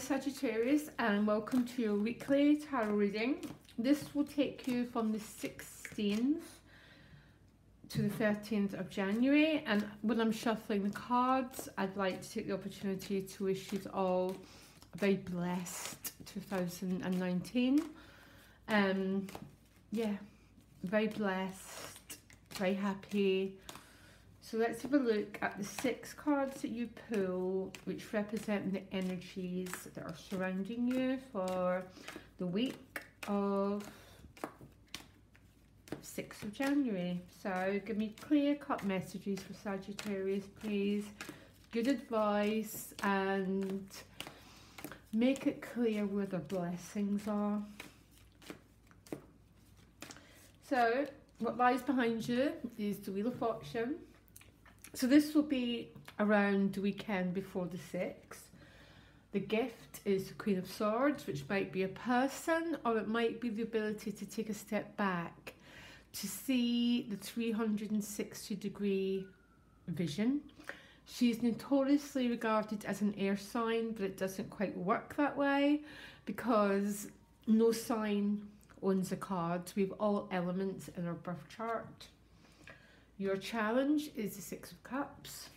Sagittarius, and welcome to your weekly tarot reading. This will take you from the 16th to the 13th of January, and when I'm shuffling the cards, I'd like to take the opportunity to wish you all a very blessed 2019. Yeah, very blessed, very happy. So let's have a look at the 6 cards that you pull, which represent the energies that are surrounding you for the week of 6th of January. So give me clear-cut messages for Sagittarius, please. Good advice, and make it clear where the blessings are. So what lies behind you is the Wheel of Fortune. So this will be around the weekend before the 6th. The gift is the Queen of Swords, which might be a person, or it might be the ability to take a step back to see the 360-degree vision. She's notoriously regarded as an air sign, but it doesn't quite work that way because no sign owns a card. We have all elements in our birth chart. Your challenge is the 6 of Cups.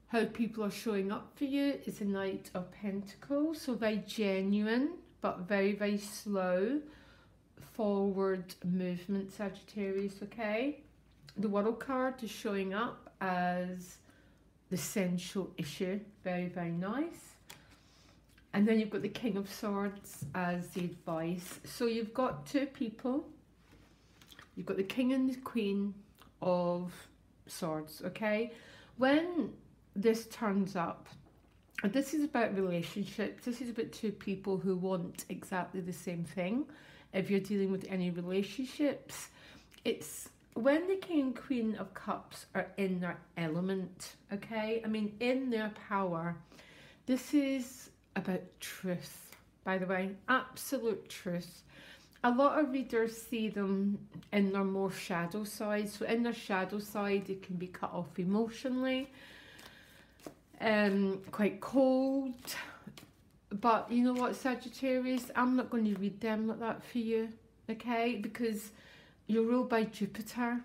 How people are showing up for you is the Knight of Pentacles. So very genuine, but very, very slow forward movement, Sagittarius, okay? The World card is showing up as the central issue. Very, very nice. And then you've got the King of Swords as the advice. So you've got 2 people. You've got the King and the Queen of Swords, okay? When this turns up, and this is about relationships, this is about 2 people who want exactly the same thing. If you're dealing with any relationships, it's when the King and Queen of Cups are in their element, okay? I mean, in their power. This is about truth, by the way, absolute truth. A lot of readers see them in their more shadow side. So in their shadow side, it can be cut off emotionally, quite cold. But you know what, Sagittarius, I'm not going to read them like that for you, okay? Because you're ruled by Jupiter,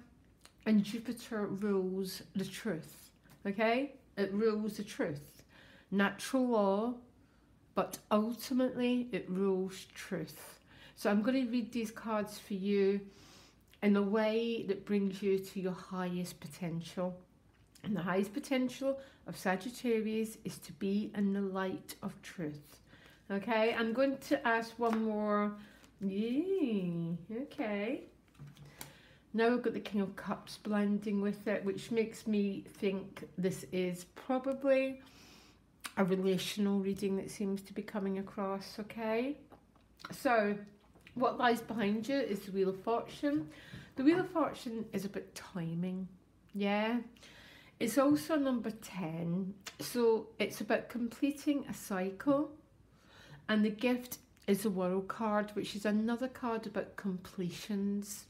and Jupiter rules the truth, okay? It rules the truth. Natural law, but ultimately it rules truth. So I'm going to read these cards for you in a way that brings you to your highest potential. And the highest potential of Sagittarius is to be in the light of truth. Okay, I'm going to ask one more. Yay, okay. Now we've got the King of Cups blending with it, which makes me think this is probably a relational reading that seems to be coming across, okay? So what lies behind you is the Wheel of Fortune. The Wheel of Fortune is about timing, yeah? It's also number 10, so it's about completing a cycle. And the gift is the World card, which is another card about completions.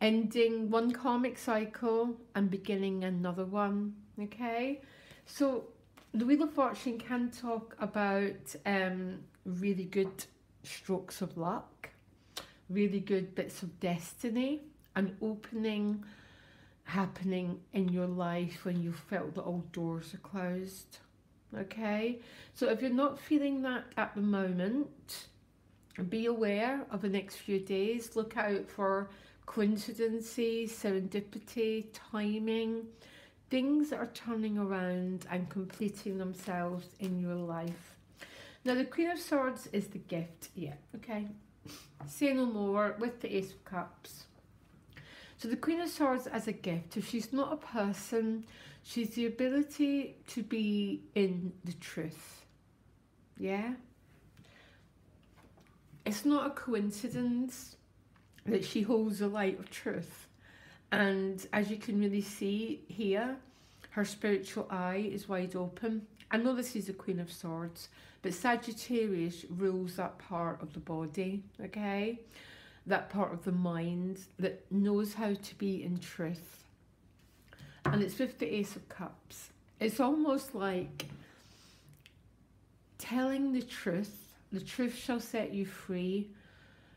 Ending one karmic cycle and beginning another one, okay? So the Wheel of Fortune can talk about really good strokes of luck, really good bits of destiny, an opening happening in your life when you felt that all doors are closed, okay? So if you're not feeling that at the moment, be aware of the next few days. Look out for coincidences, serendipity, timing, things that are turning around and completing themselves in your life. Now the Queen of Swords is the gift, yeah, okay. Say no more with the Ace of Cups. So the Queen of Swords as a gift, if she's not a person, she's the ability to be in the truth, yeah. It's not a coincidence that she holds the light of truth. And as you can really see here, her spiritual eye is wide open. I know this is the Queen of Swords, but Sagittarius rules that part of the body, okay? That part of the mind that knows how to be in truth. And it's with the Ace of Cups. It's almost like telling the truth shall set you free.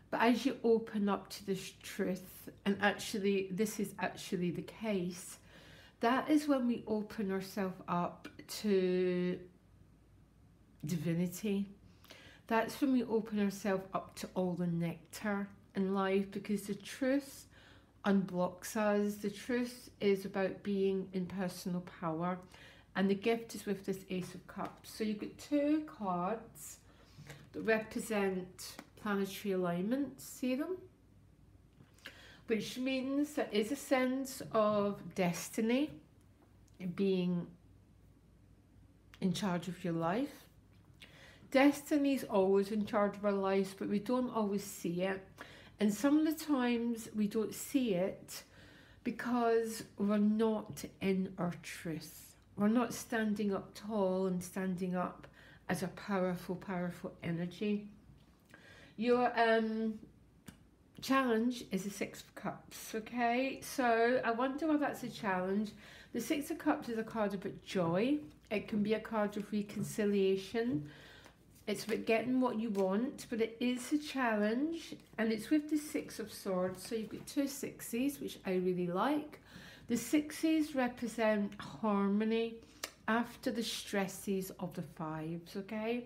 But as you open up to this truth, and actually this is actually the case, that is when we open ourselves up to divinity. That's when we open ourselves up to all the nectar in life, because the truth unblocks us. The truth is about being in personal power, and the gift is with this Ace of Cups. So you've got two cards that represent planetary alignments, see them? Which means there is a sense of destiny, being in charge of your life. Destiny is always in charge of our lives, but we don't always see it. And some of the times we don't see it because we're not in our truth. We're not standing up tall and standing up as a powerful, powerful energy. Your challenge is the Six of Cups, okay? So I wonder why that's a challenge. The Six of Cups is a card about joy. It can be a card of reconciliation. It's about getting what you want, but it is a challenge, and it's with the Six of Swords. So you've got two sixes, which I really like. The sixes represent harmony after the stresses of the fives, okay?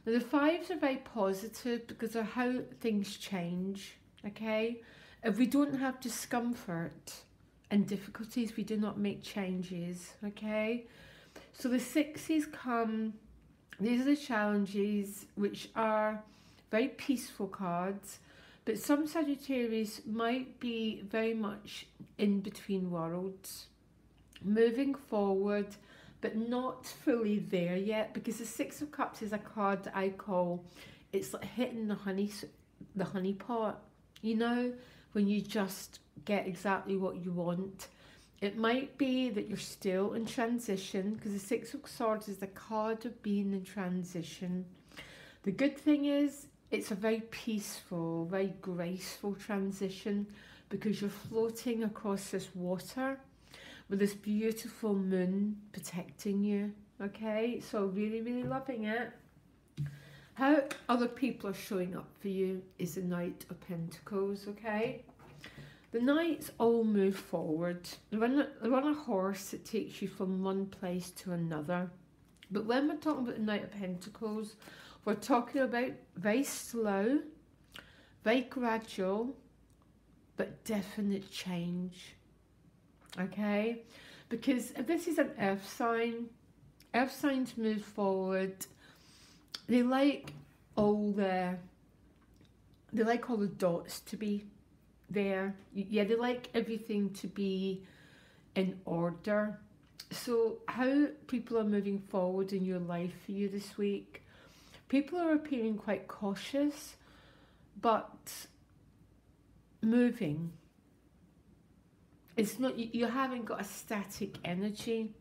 Now the fives are very positive because of how things change, okay? If we don't have discomfort and difficulties, we do not make changes, okay? So the sixes come, these are the challenges, which are very peaceful cards, but some Sagittarius might be very much in between worlds, moving forward, but not fully there yet, because the Six of Cups is a card that I call, it's like hitting the honey pot, you know, when you just get exactly what you want. It might be that you're still in transition, because the Six of Swords is the card of being in transition. The good thing is it's a very peaceful, very graceful transition, because you're floating across this water with this beautiful moon protecting you, okay? So really, really loving it. How other people are showing up for you is the Knight of Pentacles, okay? The Knights all move forward. They're on a horse that takes you from one place to another. But when we're talking about the Knight of Pentacles, we're talking about very slow, very gradual, but definite change. Okay? Because if this is an earth signs move forward. They like all the dots to be there. Yeah, they like everything to be in order. So how people are moving forward in your life for you this week, people are appearing quite cautious, but moving. It's not, you haven't got a static energy,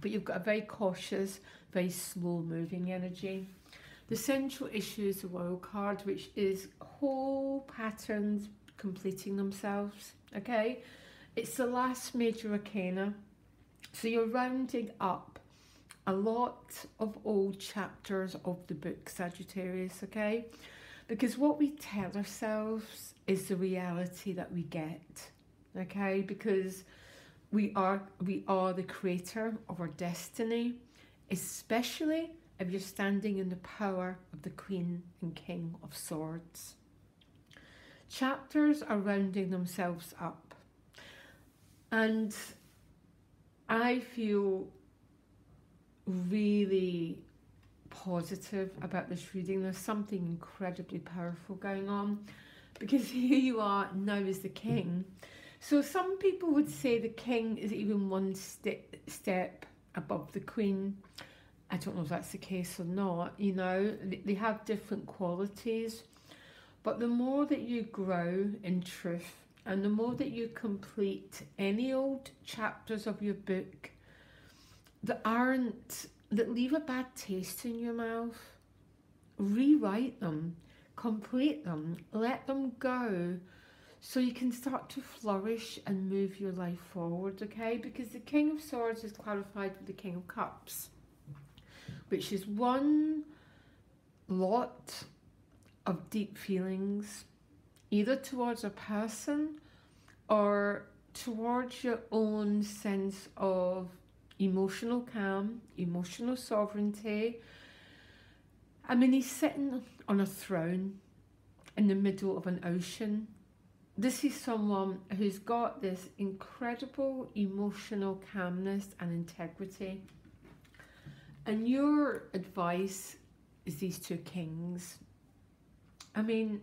but you've got a very cautious, very slow moving energy. The central issue is the World card, which is whole patterns completing themselves, okay? It's the last major arcana. So you're rounding up a lot of old chapters of the book, Sagittarius, okay? Because what we tell ourselves is the reality that we get, okay? Because we are the creator of our destiny, especially if you're standing in the power of the Queen and King of Swords. Chapters are rounding themselves up, and I feel really positive about this reading. There's something incredibly powerful going on, because here you are now as the King. So some people would say the King is even one step above the Queen. I don't know if that's the case or not, you know, they have different qualities. But the more that you grow in truth, and the more that you complete any old chapters of your book that leave a bad taste in your mouth, rewrite them, complete them, let them go, so you can start to flourish and move your life forward, okay? Because the King of Swords is clarified with the King of Cups, which is one lot of deep feelings, either towards a person or towards your own sense of emotional calm, emotional sovereignty. I mean, he's sitting on a throne in the middle of an ocean. This is someone who's got this incredible emotional calmness and integrity. And your advice is these two kings. I mean,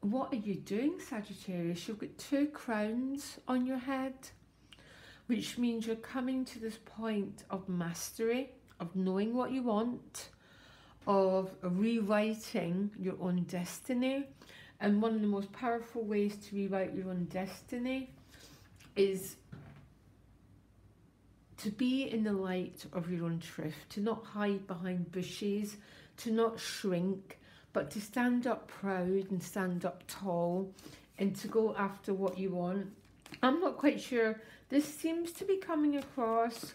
what are you doing, Sagittarius? You've got two crowns on your head, which means you're coming to this point of mastery, of knowing what you want, of rewriting your own destiny. And one of the most powerful ways to rewrite your own destiny is to be in the light of your own truth, to not hide behind bushes, to not shrink, but to stand up proud and stand up tall and to go after what you want. I'm not quite sure. This seems to be coming across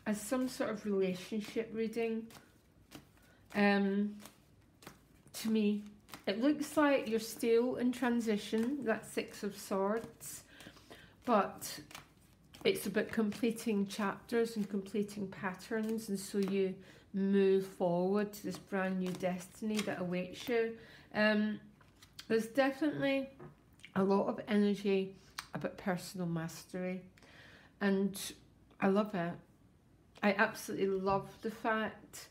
as some sort of relationship reading. To me, it looks like you're still in transition, that's Six of Swords, but it's about completing chapters and completing patterns, and so you move forward to this brand new destiny that awaits you. There's definitely a lot of energy about personal mastery, and I love it. I absolutely love the fact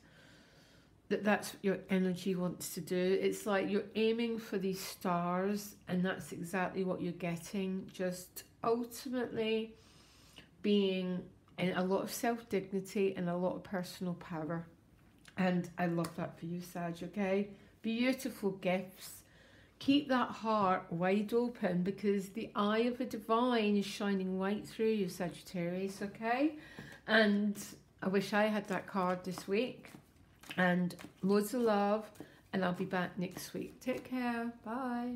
that that's what your energy wants to do. It's like you're aiming for these stars, and that's exactly what you're getting. Just ultimately being in a lot of self-dignity and a lot of personal power. And I love that for you, Sag, okay? Beautiful gifts. Keep that heart wide open, because the eye of the divine is shining right through you, Sagittarius, okay? And I wish I had that card this week. And loads of love, and I'll be back next week. Take care. Bye.